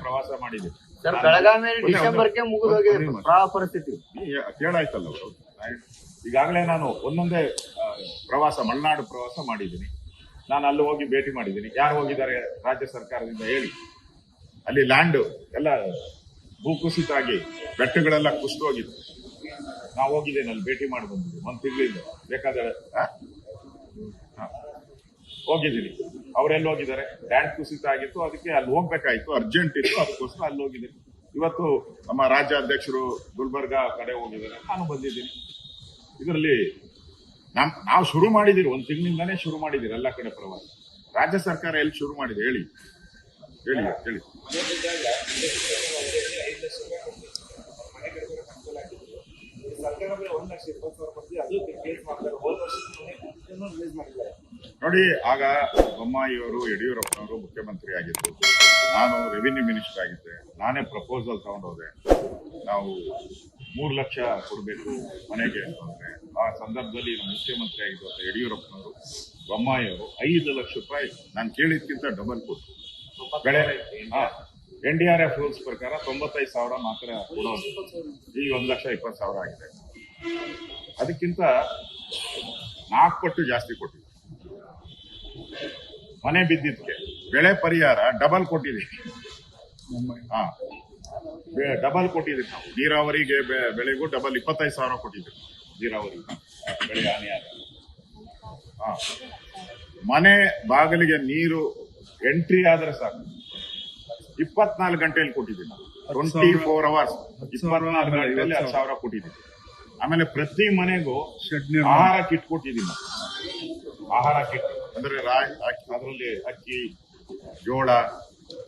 ಪ್ರವಾಸ ಮಾಡಿದೆ ಸರ್. ಬೆಳಗಾವಿಯಲ್ಲಿ ಡಿಸೆಂಬರ್ಗೆ ಮುಗಿದೋಗಿದೆ ಪರಿಸ್ಥಿತಿ. ಕೇಳಾಯ್ತಲ್ಲ ಅವರು. ಈಗಾಗಲೇ ನಾನು ಒಂದೊಂದೇ ಪ್ರವಾಸ, ಮಲೆನಾಡು ಪ್ರವಾಸ ಮಾಡಿದ್ದೀನಿ. ನಾನು ಅಲ್ಲಿ ಹೋಗಿ ಭೇಟಿ ಮಾಡಿದ್ದೀನಿ. ಯಾರು ಹೋಗಿದ್ದಾರೆ ರಾಜ್ಯ ಸರ್ಕಾರದಿಂದ ಹೇಳಿ? ಅಲ್ಲಿ ಲ್ಯಾಂಡ್ ಎಲ್ಲ ಭೂಕುಸಿತ ಆಗಿ ಬೆಟ್ಟಗಳೆಲ್ಲ ಕುಸಿದು ಹೋಗಿತ್ತು. ನಾವು ಹೋಗಿದ್ದೇನೆ, ಅಲ್ಲಿ ಭೇಟಿ ಮಾಡಿ ಬಂದಿದ್ದೀವಿ. ಒಂದು ತಿಂಗಳಿಂದ ಬೇಕಾದ್ರೆ ಹೋಗಿದ್ದೀನಿ. ಅವರೆಲ್ಲಿ ಹೋಗಿದ್ದಾರೆ? ಲ್ಯಾಂಡ್ ಕುಸಿತ ಆಗಿತ್ತು, ಅದಕ್ಕೆ ಅಲ್ಲಿ ಹೋಗ್ಬೇಕಾಯ್ತು, ಅರ್ಜೆಂಟ್ ಇತ್ತು, ಅದಕ್ಕೋಸ್ಕರ ಅಲ್ಲಿ ಹೋಗಿದ್ದೀನಿ. ಇವತ್ತು ನಮ್ಮ ರಾಜ್ಯಾಧ್ಯಕ್ಷರು ಗುಲ್ಬರ್ಗಾ ಕಡೆ ಹೋಗಿದ್ದಾರೆ, ನಾನು ಬಂದಿದ್ದೀನಿ. ಇದರಲ್ಲಿ ನಾವು ಶುರು ಮಾಡಿದ್ದೀರಿ, ಒಂದು ತಿಂಗಳಿಂದಾನೇ ಶುರು ಮಾಡಿದ್ದೀರಿ ಎಲ್ಲ ಕಡೆ ಪ್ರವಾಸ. ರಾಜ್ಯ ಸರ್ಕಾರ ಎಲ್ಲಿ ಶುರು ಮಾಡಿದೆ ಹೇಳಿ ಹೇಳಿ ಹೇಳಿ. ನೋಡಿ, ಆಗ ಬೊಮ್ಮಾಯಿಯವರು, ಯಡಿಯೂರಪ್ಪನವರು ಮುಖ್ಯಮಂತ್ರಿ ಆಗಿದ್ರು, ನಾನು ರೆವಿನ್ಯೂ ಮಿನಿಸ್ಟರ್ ಆಗಿದ್ದೆ. ನಾನೇ ಪ್ರಪೋಸಲ್ ತಗೊಂಡೋದೆ, ನಾವು 3 ಲಕ್ಷ ಕೊಡಬೇಕು ಮನೆಗೆ ಅಂತಂದ್ರೆ. ಆ ಸಂದರ್ಭದಲ್ಲಿ ನಮ್ಮ ಮುಖ್ಯಮಂತ್ರಿ ಆಗಿದ್ದ ಯಡಿಯೂರಪ್ಪನವರು, ಬೊಮ್ಮಾಯಿಯವರು 5 ಲಕ್ಷ ರೂಪಾಯಿ ನಾನು ಕೇಳಿದ್ಕಿಂತ ಡಬಲ್ ಕೊಟ್ಟು ಬೆಳೆ. NDRF ರೂಲ್ಸ್ ಪ್ರಕಾರ 95,000 ಮಾತ್ರ ಕೊಡೋದು. ಈಗ 1,20,000 ಆಗಿದೆ. ಅದಕ್ಕಿಂತ 4 ಪಟ್ಟು ಜಾಸ್ತಿ ಕೊಟ್ಟಿದ್ದೆ. ಮನೆ ಬಿದ್ದಿದ್ದಕ್ಕೆ ಬೆಳೆ ಪರಿಹಾರ ಡಬಲ್ ಕೊಟ್ಟಿದ್ದೀವಿ. ಡಬಲ್ ಕೊಟ್ಟಿದ್ದೀವಿ ನಾವು. ನೀರಾವರಿಗೆ ಬೆಳೆಗೂ ಡಬಲ್ 25,000 ಕೊಟ್ಟಿದ್ದೀವಿ. ನೀರಾವರಿ ಬೆಳೆ ಹಾನಿಯಾದ ಮನೆ ಬಾಗಿಲಿಗೆ ನೀರು ಎಂಟ್ರಿ ಆದ್ರೆ ಸಾಕು 24 ಗಂಟೆಯಲ್ಲಿ ಕೊಟ್ಟಿದ್ದೀವಿ ನಾವು. 24 ಅವರ್ಸ್ 24 ಗಂಟೆಯಲ್ಲಿ 10,000 ಕೊಟ್ಟಿದ್ದೀವಿ. ಆಮೇಲೆ ಪ್ರತಿ ಮನೆಗೂ ಆಹಾರ ಕಿಟ್ ಕೊಟ್ಟಿದ್ದೀವಿ ನಾವು. ಆಹಾರ ಕಿಟ್ ಅಂದ್ರೆ ಅದರಲ್ಲಿ ಅಕ್ಕಿ, ಜೋಳ,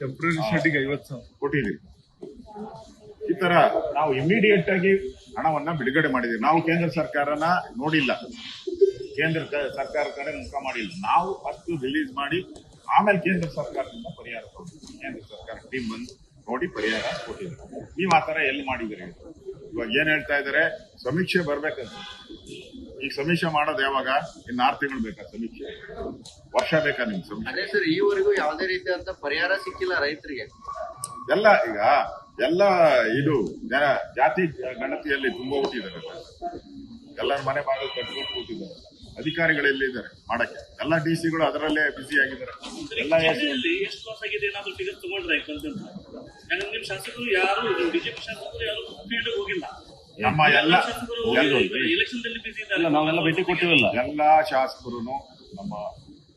ಟೆಂಪ್ರರಿ ಶೆಡ್ಗೆ 50,000 ಕೊಟ್ಟಿದ್ದೀವಿ. ಈ ತರ ನಾವು ಇಮಿಡಿಯೇಟ್ ಆಗಿ ಹಣವನ್ನ ಬಿಡುಗಡೆ ಮಾಡಿದ್ದೀವಿ. ನಾವು ಕೇಂದ್ರ ಸರ್ಕಾರನ ನೋಡಿಲ್ಲ, ಕೇಂದ್ರ ಸರ್ಕಾರ ಕಡೆ ಮುಖ ಮಾಡಿಲ್ಲ. ನಾವು ಅಷ್ಟು ರಿಲೀಸ್ ಮಾಡಿ ಆಮೇಲೆ ಕೇಂದ್ರ ಸರ್ಕಾರದಿಂದ ಪರಿಹಾರ ಕೊಡ್ತೀವಿ. ಕೇಂದ್ರ ಸರ್ಕಾರ ಟೀಮ್ ಬಂದು ನೋಡಿ ಪರಿಹಾರ ಕೊಟ್ಟಿದ್ದಾರೆ. ನೀವು ಆ ತರ ಎಲ್ಲಿ ಮಾಡಿದಿರಿ? ಇವಾಗ ಏನ್ ಹೇಳ್ತಾ ಇದಾರೆ, ಸಮೀಕ್ಷೆ ಬರ್ಬೇಕಂತ. ಈಗ ಸಮೀಕ್ಷೆ ಮಾಡೋದು ಯಾವಾಗ? ಇನ್ನು 6 ತಿಂಗಳು ಬೇಕಾ ಸಮೀಕ್ಷೆ? ವರ್ಷ ಬೇಕಾ ನಿಮ್ಗೆ ಸಮೀಕ್ಷೆ? ಅದೇ ಸರ್, ಈವರೆಗೂ ಯಾವುದೇ ರೀತಿಯಾದಂತ ಪರಿಹಾರ ಸಿಕ್ಕಿಲ್ಲ ರೈತರಿಗೆ. ಎಲ್ಲ ಈಗ ಎಲ್ಲ ಇದು ಜಾತಿ ಗಣತಿಯಲ್ಲಿ ತುಂಬ ಹುಟ್ಟಿದ್ದಾರೆ. ಎಲ್ಲರ ಮನೆ ಬಾಗಿಲು ಕಟ್ಕೊಂಡು ಕೂತಿದ್ದಾರೆ. ಅಧಿಕಾರಿಗಳೆಲ್ಲಿದ್ದಾರೆ ಮಾಡಕ್ಕೆ? ಎಲ್ಲ DC-ಗಳು ಅದರಲ್ಲೇ ಬ್ಯುಸಿ ಆಗಿದ್ದಾರೆ. ಎಲ್ಲ ಎಷ್ಟು ಲಾಸ್ ಆಗಿದೆ ಏನಾದ್ರು ಫಿಗರ್ ತಗೊಂಡ್ರೆ ನಿಮ್ಮ ಶಾಸಕರು ಯಾರು, ಬಿಜೆಪಿ ಶಾಸಕರು ಯಾರು ಫೀಲ್ಡ್ ಹೋಗಿಲ್ಲ. ನಮ್ಮ ಎಲ್ಲ ಎಲೆಕ್ಷನ್ ದಲ್ಲಿ ಬಿಸಿ ಇದ್ದಾರೆ. ನಾವೆಲ್ಲ ಭೇಟಿ ಕೊಟ್ಟಿವಲ್ಲ. ಎಲ್ಲ ಶಾಸಕರು ನಮ್ಮ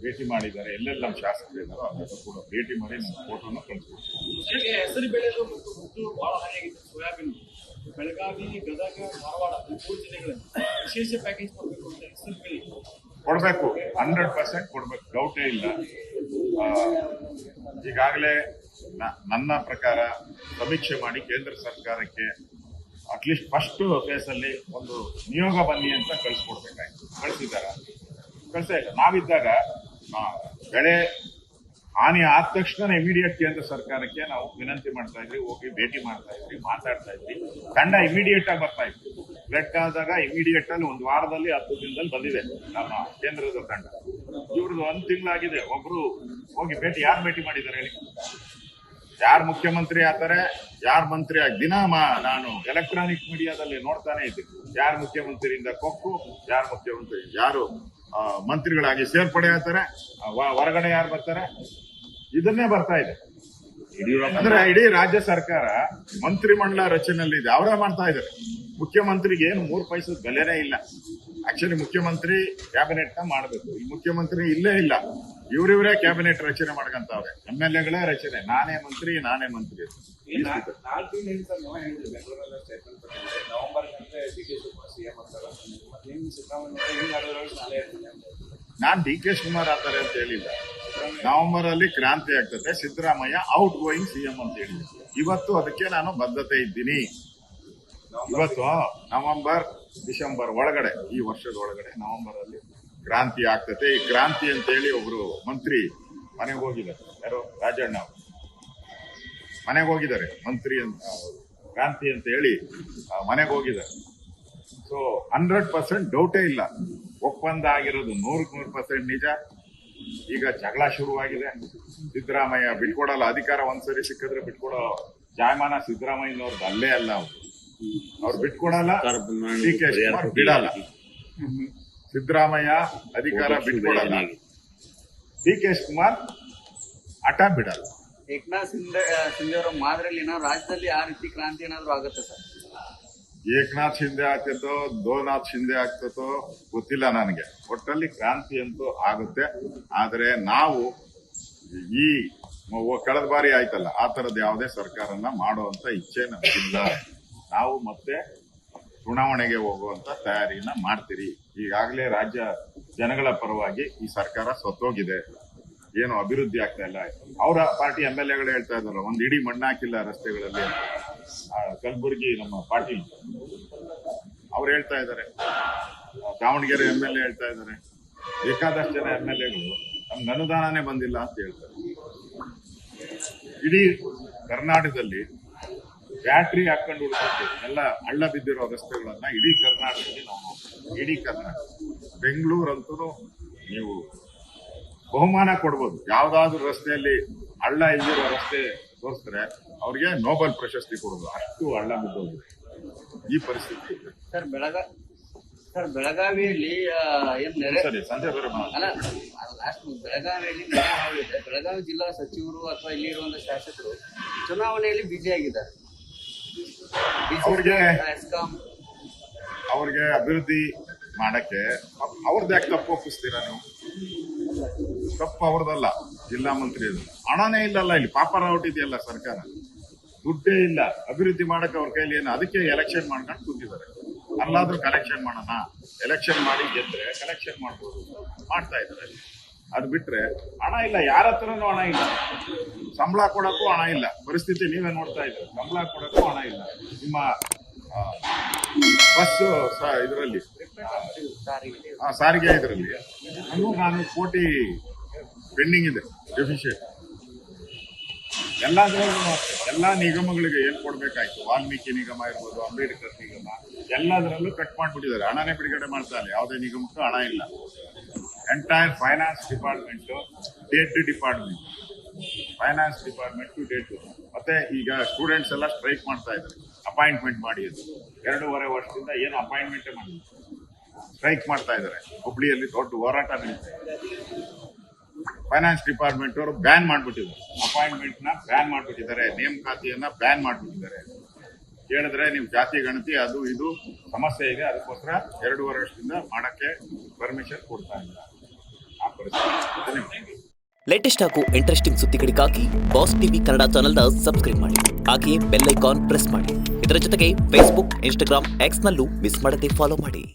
ಭೇಟಿ ಮಾಡಿದ್ದಾರೆ. ಎಲ್ಲೆಲ್ಲ ನಮ್ಮ ಶಾಸಕರು ಇದ್ದಾರೋ ಅದನ್ನು ಕೂಡ ಭೇಟಿ ಮಾಡಿ ನಮ್ಮ ಫೋಟೋನ ಕಳಿಸ್ಕೊಡ್ತೀವಿ. ಹೆಸರು ಬೆಳೆದು ಬಹಳ ಹಾನಿಯಾಗಿದೆ. ಸೋಯಾಬೀನ್ ಬೆಳಗಾವಿ, ಗದಗ, ಧಾರವಾಡ 3 ಜಿಲ್ಲೆಗಳಲ್ಲಿ ವಿಶೇಷ ಪ್ಯಾಕೇಜ್ ಕೊಡಬೇಕು ಅಂತ ಹೆಸರು ಬೆಳೆ ಕೊಡಬೇಕು. 100% ಕೊಡ್ಬೇಕು, ಡೌಟೇ ಇಲ್ಲ. ಈಗಾಗಲೇ ನನ್ನ ಪ್ರಕಾರ ಸಮೀಕ್ಷೆ ಮಾಡಿ ಕೇಂದ್ರ ಸರ್ಕಾರಕ್ಕೆ ಅಟ್ಲೀಸ್ಟ್ ಫಸ್ಟ್ ಫೇಸ್ ಅಲ್ಲಿ ಒಂದು ನಿಯೋಗ ಬನ್ನಿ ಅಂತ ಕಳಿಸ್ಕೊಡ್ಬೇಕಾಯ್ತು. ಕಳಿಸಿದಾರ? ಕಳಿಸೇ ಇಲ್ಲ. ನಾವಿದ್ದಾಗ ಬೆಳೆ ಹಾನಿ ಆದ ತಕ್ಷಣ ಇಮಿಡಿಯೇಟ್ ಕೇಂದ್ರ ಸರ್ಕಾರಕ್ಕೆ ನಾವು ವಿನಂತಿ ಮಾಡ್ತಾ ಇದ್ವಿ, ಹೋಗಿ ಭೇಟಿ ಮಾಡ್ತಾ ಇದ್ವಿ, ಮಾತಾಡ್ತಾ ಇದ್ವಿ. ತಂಡ ಇಮಿಡಿಯೇಟ್ ಆಗಿ ಬರ್ತಾ ಇತ್ತು. ಫ್ಲಡ್ ಆದಾಗ ಇಮಿಡಿಯೇಟ್ ಅಲ್ಲಿ 1 ವಾರದಲ್ಲಿ 10 ದಿನದಲ್ಲಿ ಬಂದಿದೆ ನಮ್ಮ ಕೇಂದ್ರದ ತಂಡ. ಇವ್ರದ್ದು 1 ತಿಂಗಳಾಗಿದೆ. ಒಬ್ರು ಹೋಗಿ ಭೇಟಿ, ಯಾರು ಭೇಟಿ ಮಾಡಿದ್ದಾರೆ ಹೇಳಿ? ಯಾರು ಮುಖ್ಯಮಂತ್ರಿ ಆಗ್ತಾರೆ, ಯಾರು ಮಂತ್ರಿ ಆಗಿ ದಿನ ನಾನು ಎಲೆಕ್ಟ್ರಾನಿಕ್ ಮೀಡಿಯಾದಲ್ಲಿ ನೋಡ್ತಾನೆ ಇದ್ದೀನಿ. ಯಾರು ಮುಖ್ಯಮಂತ್ರಿಯಿಂದ ಕೊಕ್ಕು, ಯಾರು ಮುಖ್ಯಮಂತ್ರಿ, ಯಾರು ಮಂತ್ರಿಗಳಾಗಿ ಸೇರ್ಪಡೆ ಆಗ್ತಾರೆ, ಹೊರಗಡೆ ಯಾರು ಬರ್ತಾರೆ, ಇದನ್ನೇ ಬರ್ತಾ ಇದೆ. ಅಂದ್ರೆ ಇಡೀ ರಾಜ್ಯ ಸರ್ಕಾರ ಮಂತ್ರಿಮಂಡಲ ರಚನೆಯಲ್ಲಿ ಇದೆ, ಅವರೇ ಮಾಡ್ತಾ ಇದ್ದಾರೆ. ಮುಖ್ಯಮಂತ್ರಿಗೆ ಏನು 3 ಪೈಸದ ಬೆಲೆನೇ ಇಲ್ಲ. ಆಕ್ಚುಲಿ ಮುಖ್ಯಮಂತ್ರಿ ಕ್ಯಾಬಿನೆಟ್ ನ ಮಾಡಬೇಕು. ಈ ಮುಖ್ಯಮಂತ್ರಿ ಇಲ್ಲೇ ಇಲ್ಲ. ಇವರಿವರೇ ಕ್ಯಾಬಿನೆಟ್ ರಚನೆ ಮಾಡ್ಕಂತವ್ರೆ. MLA-ಗಳೇ ರಚನೆ, ನಾನೇ ಮಂತ್ರಿ. ನಾನ್ DK ಶಿವಕುಮಾರ್ ಆಗ್ತಾರೆ ಅಂತ ಹೇಳಿಲ್ಲ. ನವೆಂಬರ್ ಅಲ್ಲಿ ಕ್ರಾಂತಿ ಆಗ್ತದೆ, ಸಿದ್ದರಾಮಯ್ಯ ಔಟ್ ಗೋಯಿಂಗ್ CM ಅಂತ ಹೇಳಿದ್ರು. ಇವತ್ತು ಅದಕ್ಕೆ ನಾನು ಬದ್ಧತೆ ಇದ್ದೀನಿ. ಇವತ್ತು ನವೆಂಬರ್ ಡಿಸೆಂಬರ್ ಒಳಗಡೆ, ಈ ವರ್ಷದ ಒಳಗಡೆ ನವೆಂಬರ್ ಅಲ್ಲಿ ಕ್ರಾಂತಿ ಆಗ್ತದೆ. ಈ ಕ್ರಾಂತಿ ಅಂತ ಹೇಳಿ ಒಬ್ರು ಮಂತ್ರಿ ಮನೆಗೆ ಹೋಗಿದ್ದಾರೆ. ಯಾರೋ ರಾಜಣ್ಣ ಮನೆಗೆ ಹೋಗಿದ್ದಾರೆ. ಮಂತ್ರಿ ಅಂತ ಕ್ರಾಂತಿ ಅಂತ ಹೇಳಿ ಮನೆಗೆ ಹೋಗಿದ್ದಾರೆ. ಸೊ 100% ಡೌಟೇ ಇಲ್ಲ. ಒಪ್ಪಂದ ಆಗಿರೋದು 100% ನಿಜ. ಈಗ ಜಗಳ ಶುರುವಾಗಿದೆ. ಸಿದ್ದರಾಮಯ್ಯ ಬಿಟ್ಕೊಡಲ್ಲ, ಅಧಿಕಾರ ಒಂದ್ಸರಿ ಸಿಕ್ಕಿದ್ರೆ ಬಿಟ್ಕೊಡೋ ಜಾಯಮಾನ ಸಿದ್ದರಾಮಯ್ಯನವ್ರದ್ದು ಅಲ್ಲೇ ಅಲ್ಲ. ಅವ್ರು ಬಿಟ್ಕೊಡಲ್ಲ, ಡಿ ಕೆ ಶಿವಕುಮಾರ್ ಬಿಡಲ್ಲ. ಸಿದ್ದರಾಮಯ್ಯ ಅಧಿಕಾರ ಬಿಟ್ಕೊಡಲ್ಲ, ಡಿ ಕೆ ಶಿವಕುಮಾರ್ ಹಠ ಬಿಡಲ್ಲ. ಏಕನಾಥ್ ಶಿಂದೆ ಅವರ ಮಾದರಿಯಲ್ಲಿ ರಾಜ್ಯದಲ್ಲಿ ಆ ರೀತಿ ಕ್ರಾಂತಿ ಏನಾದ್ರು ಆಗುತ್ತೆ ಸರ್? ಏಕನಾಥ್ ಶಿಂದೆ ಆಗ್ತೈತೋ ದೋನಾಥ್ ಶಿಂದೆ ಆಗ್ತೈತೋ ಗೊತ್ತಿಲ್ಲ ನನಗೆ. ಒಟ್ಟಲ್ಲಿ ಕ್ರಾಂತಿ ಅಂತೂ ಆಗುತ್ತೆ. ಆದರೆ ನಾವು ಈ ಕಳೆದ ಬಾರಿ ಆಯ್ತಲ್ಲ, ಆ ತರದ್ ಯಾವುದೇ ಸರ್ಕಾರನ ಮಾಡುವಂತ ಇಚ್ಛೆ ನಮಗಿಲ್ಲ. ನಾವು ಮತ್ತೆ ಚುನಾವಣೆಗೆ ಹೋಗುವಂತ ತಯಾರಿನ ಮಾಡ್ತೀರಿ. ಈಗಾಗಲೇ ರಾಜ್ಯ ಜನಗಳ ಪರವಾಗಿ ಈ ಸರ್ಕಾರ ಸತ್ತೋಗಿದೆ, ಏನು ಅಭಿವೃದ್ಧಿ ಆಗ್ತಾ ಇಲ್ಲ. ಅವರ ಪಾರ್ಟಿ MLA ಗಳು ಹೇಳ್ತಾ ಇದಾರೆ, ಒಂದ್ ಇಡೀ ಮಣ್ಣಾಕಿಲ್ಲ ರಸ್ತೆಗಳಲ್ಲಿ ಅಂತ. ಕಲಬುರಗಿ ನಮ್ಮ ಪಾಟೀಲ್ ಅವ್ರು ಹೇಳ್ತಾ ಇದ್ದಾರೆ, ದಾವಣಗೆರೆ MLA ಹೇಳ್ತಾ ಇದ್ದಾರೆ, ಬೇಕಾದಷ್ಟು ಜನ MLA ಗಳು ನಮ್ಗೆ ಅನುದಾನನೇ ಬಂದಿಲ್ಲ ಅಂತ ಹೇಳ್ತಾರೆ. ಇಡೀ ಕರ್ನಾಟಕದಲ್ಲಿ ಬ್ಯಾಟ್ರಿ ಹಾಕೊಂಡು ಹುಡುಕಕ್ಕೆ ಎಲ್ಲ ಹಳ್ಳ ಬಿದ್ದಿರೋ ರಸ್ತೆಗಳನ್ನ ಇಡೀ ಕರ್ನಾಟಕದಲ್ಲಿ ನಾವು ನೋಡ್ತೀವಿ. ಇಡೀ ಕರ್ನಾಟಕ, ಬೆಂಗಳೂರಂತೂ ನೀವು ಬಹುಮಾನ ಕೊಡ್ಬೋದು. ಯಾವ್ದಾದ್ರು ರಸ್ತೆಯಲ್ಲಿ ಹಳ್ಳ ಇಲ್ಲಿರೋ ರಸ್ತೆ ತೋರಿಸಿದ್ರೆ ಅವ್ರಿಗೆ ನೋಬೆಲ್ ಪ್ರಶಸ್ತಿ ಕೊಡೋದು, ಅಷ್ಟು ಹಳ್ಳ ಬಿದ್ದೋಗಿದೆ. ಈ ಪರಿಸ್ಥಿತಿ ಸರ್ ಬೆಳಗಾವಿಯಲ್ಲಿ ಏನ್ ನೆರೆ ಸರಿ ಸಂಜೆ ಬೇರೆ ಅಲ್ಲ ಲಾಸ್ಟ್ ಬೆಳಗಾವಿಯಲ್ಲಿ ನೆರೆ ಹಾವಳಿದೆ. ಬೆಳಗಾವಿ ಜಿಲ್ಲಾ ಸಚಿವರು ಅಥವಾ ಇಲ್ಲಿ ಇರುವಂತಹ ಶಾಸಕರು ಚುನಾವಣೆಯಲ್ಲಿ ಬಿಜಿ ಆಗಿದ್ದಾರೆ. ಅವ್ರಿಗೆ ಅಭಿವೃದ್ಧಿ ಮಾಡಕ್ಕೆ ಅವ್ರದ್ದು ಯಾಕೆ ತಪ್ಪು ಒಪ್ಪಿಸ್ತೀರಾ ನೀವು? ತಪ್ಪು ಅವ್ರದಲ್ಲ, ಜಿಲ್ಲಾ ಮಂತ್ರಿ ಅದು. ಹಣನೇ ಇಲ್ಲಲ್ಲ, ಇಲ್ಲಿ ಪಾಪರಾವಟ್ ಇದೆಯಲ್ಲ ಸರ್ಕಾರ, ದುಡ್ಡೇ ಇಲ್ಲ ಅಭಿವೃದ್ಧಿ ಮಾಡಕ್ಕೆ ಅವ್ರ ಕೈಲಿ. ಏನು ಅದಕ್ಕೆ ಎಲೆಕ್ಷನ್ ಮಾಡ್ಕೊಂಡು ಕೂತಿದ್ದಾರೆ. ಅಲ್ಲಾದ್ರೂ ಕಲೆಕ್ಷನ್ ಮಾಡೋಣ, ಎಲೆಕ್ಷನ್ ಮಾಡಿ ಗೆದ್ರೆ ಕಲೆಕ್ಷನ್ ಮಾಡ್ಬೋದು, ಮಾಡ್ತಾ ಇದ್ದಾರೆ. ಅದ್ ಬಿಟ್ರೆ ಹಣ ಇಲ್ಲ, ಯಾರ ಹತ್ರನೂ ಹಣ ಇಲ್ಲ. ಸಂಬಳ ಕೊಡಕ್ಕೂ ಹಣ ಇಲ್ಲ. ಪರಿಸ್ಥಿತಿ ನೀವೇ ನೋಡ್ತಾ ಇದ್ದೀರಿ, ಸಂಬಳ ಕೊಡಕ್ಕೂ ಹಣ ಇಲ್ಲ. ನಿಮ್ಮ ಬಸ್ ಇದರಲ್ಲಿ ಸಾರಿಗೆ ಇದರಲ್ಲಿ 300-400 ಕೋಟಿ ಪೆಂಡಿಂಗ್ ಇದೆ, ಡೆಫಿಷಿಯಟ್. ಎಲ್ಲದರಲ್ಲೂ ಎಲ್ಲಾ ನಿಗಮಗಳಿಗೆ ಏನ್ ಕೊಡ್ಬೇಕಾಯ್ತು, ವಾಲ್ಮೀಕಿ ನಿಗಮ ಇರ್ಬೋದು, ಅಂಬೇಡ್ಕರ್ ನಿಗಮ, ಎಲ್ಲದರಲ್ಲೂ ಕಟ್ ಮಾಡ್ಬಿಟ್ಟಿದ್ದಾರೆ. ಹಣನೇ ಬಿಡುಗಡೆ ಮಾಡ್ತಾ ಇಲ್ಲ, ಯಾವುದೇ ನಿಗಮಕ್ಕೂ ಹಣ ಇಲ್ಲ. Entire finance department date department, finance department date. ಮತ್ತೆ ಈಗ ಸ್ಟೂಡೆಂಟ್ಸ್ ಎಲ್ಲ ಸ್ಟ್ರೈಕ್ ಮಾಡ್ತಾ ಇದ್ದಾರೆ, ಅಪಾಯಿಂಟ್ಮೆಂಟ್ ಮಾಡಿ ಅಂತ. 2.5 ವರ್ಷದಿಂದ ಏನು ಅಪಾಯಿಂಟ್ಮೆಂಟೇ ಮಾಡಿಲ್ಲ, ಸ್ಟ್ರೈಕ್ ಮಾಡ್ತಾ ಇದ್ದಾರೆ. ಹುಬ್ಳಿಯಲ್ಲಿ ದೊಡ್ಡ ಹೋರಾಟ ನಡೀತಾ ಇದೆ. ಫೈನಾನ್ಸ್ ಡಿಪಾರ್ಟ್ಮೆಂಟ್ ಅವರು ಬ್ಯಾನ್ ಮಾಡ್ಬಿಟ್ಟಿದ್ದಾರೆ, ಅಪಾಯಿಂಟ್ಮೆಂಟ್ ನ ಬ್ಯಾನ್ ಮಾಡ್ಬಿಟ್ಟಿದ್ದಾರೆ, ನೇಮಕಾತಿಯನ್ನ ಬ್ಯಾನ್ ಮಾಡ್ಬಿಟ್ಟಿದ್ದಾರೆ. ಕೇಳಿದ್ರೆ ನೀವು ಜಾತಿ ಗಣತಿ ಅದು ಇದು ಸಮಸ್ಯೆ ಇದೆ, ಅದಕ್ಕೋಸ್ಕರ 2.5 ವರ್ಷದಿಂದ ಮಾಡಕ್ಕೆ ಪರ್ಮಿಷನ್ ಕೊಡ್ತಾ ಇಲ್ಲ. ಆ ಪರಿಸ್ಥಿತಿ. ಲೇಟೆಸ್ಟ್ ಹಾಗೂ ಇಂಟ್ರೆಸ್ಟಿಂಗ್ ಸುದ್ದಿಗಳಿಗಾಗಿ ಬಾಸ್ ಟಿವಿ ಕನ್ನಡ ಚಾನೆಲ್ನ ಸಬ್ಸ್ಕ್ರೈಬ್ ಮಾಡಿ. ಹಾಗೆಯೇ ಬೆಲ್ ಐಕಾನ್ ಪ್ರೆಸ್ ಮಾಡಿ. ಇದರ ಜೊತೆಗೆ ಫೇಸ್ಬುಕ್, ಇನ್ಸ್ಟಾಗ್ರಾಮ್, ಎಕ್ಸ್ನಲ್ಲೂ ಮಿಸ್ ಮಾಡದೆ ಫಾಲೋ ಮಾಡಿ.